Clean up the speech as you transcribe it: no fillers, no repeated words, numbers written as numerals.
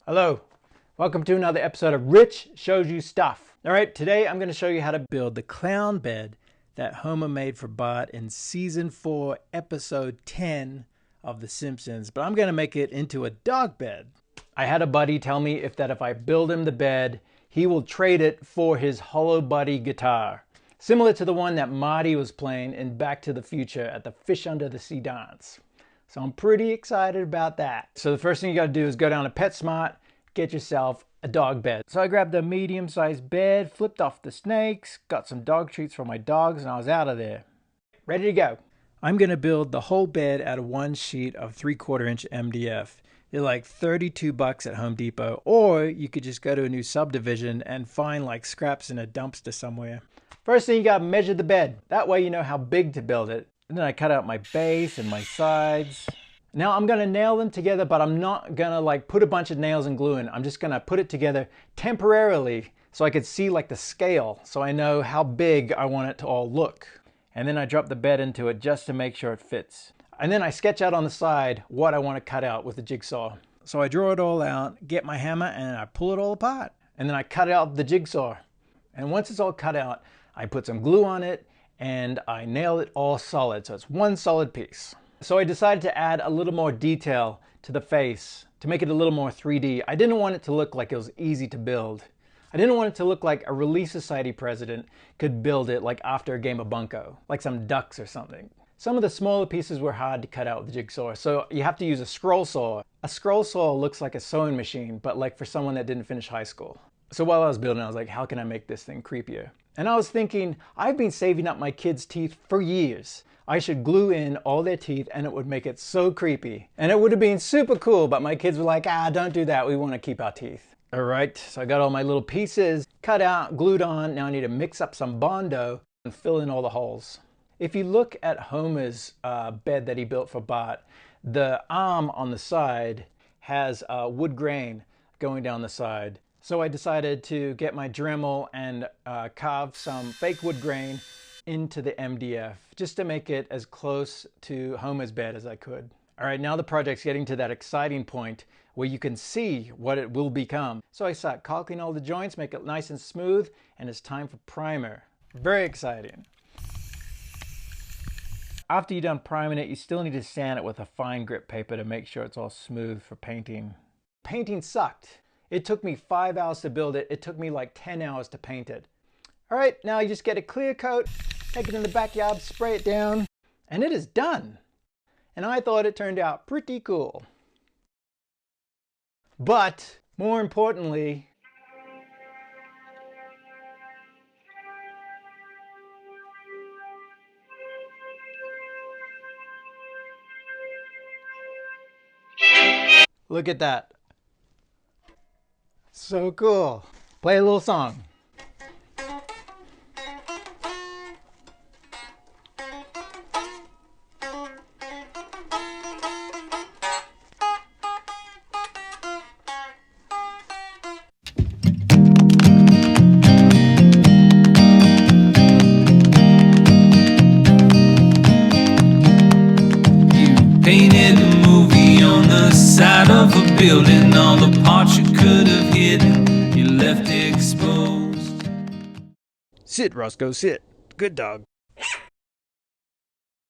Hello, welcome to another episode of Rich Shows You Stuff. All right, today I'm going to show you how to build the clown bed that Homer made for Bart in season 4, episode 10 of The Simpsons, but I'm going to make it into a dog bed. I had a buddy tell me if I build him the bed, he will trade it for his Hollow Buddy guitar, similar to the one that Marty was playing in Back to the Future at the Fish Under the Sea dance. So I'm pretty excited about that. So the first thing you gotta do is go down to PetSmart, get yourself a dog bed. So I grabbed a medium-sized bed, flipped off the snakes, got some dog treats for my dogs, and I was out of there. Ready to go. I'm gonna build the whole bed out of one sheet of 3/4 inch MDF. They're like $32 at Home Depot, or you could just go to a new subdivision and find like scraps in a dumpster somewhere. First thing, you gotta measure the bed. That way you know how big to build it. And then I cut out my base and my sides. Now I'm gonna nail them together, but I'm not gonna like put a bunch of nails and glue in. I'm just gonna put it together temporarily so I could see like the scale, so I know how big I want it to all look. And then I drop the bed into it just to make sure it fits. And then I sketch out on the side what I want to cut out with the jigsaw. So I draw it all out, get my hammer, and I pull it all apart. And then I cut out the jigsaw. And once it's all cut out, I put some glue on it and I nail it all solid, so it's one solid piece. So I decided to add a little more detail to the face to make it a little more 3D. I didn't want it to look like it was easy to build. I didn't want it to look like a Relief Society president could build it like after a game of bunco, like some ducks or something. Some of the smaller pieces were hard to cut out with the jigsaw, so you have to use a scroll saw. A scroll saw looks like a sewing machine, but like for someone that didn't finish high school. So while I was building, I was like, how can I make this thing creepier? And I was thinking, I've been saving up my kids' teeth for years. I should glue in all their teeth and it would make it so creepy. And it would have been super cool, but my kids were like, don't do that. We want to keep our teeth. All right, so I got all my little pieces cut out, glued on. Now I need to mix up some Bondo and fill in all the holes. If you look at Homer's bed that he built for Bart, the arm on the side has wood grain going down the side. So I decided to get my Dremel and carve some fake wood grain into the MDF just to make it as close to Homer's bed as I could. All right, now the project's getting to that exciting point where you can see what it will become. So I start caulking all the joints, make it nice and smooth, and it's time for primer. Very exciting. After you're done priming it, you still need to sand it with a fine grip paper to make sure it's all smooth for painting. Painting sucked. It took me 5 hours to build it. It took me like 10 hours to paint it. All right, now you just get a clear coat, take it in the backyard, spray it down, and it is done. And I thought it turned out pretty cool. But more importantly, look at that. So cool. Play a little song. Painted a movie on the side of a building. All the parts you could have hidden, you left exposed. Sit, Roscoe, sit. Good dog.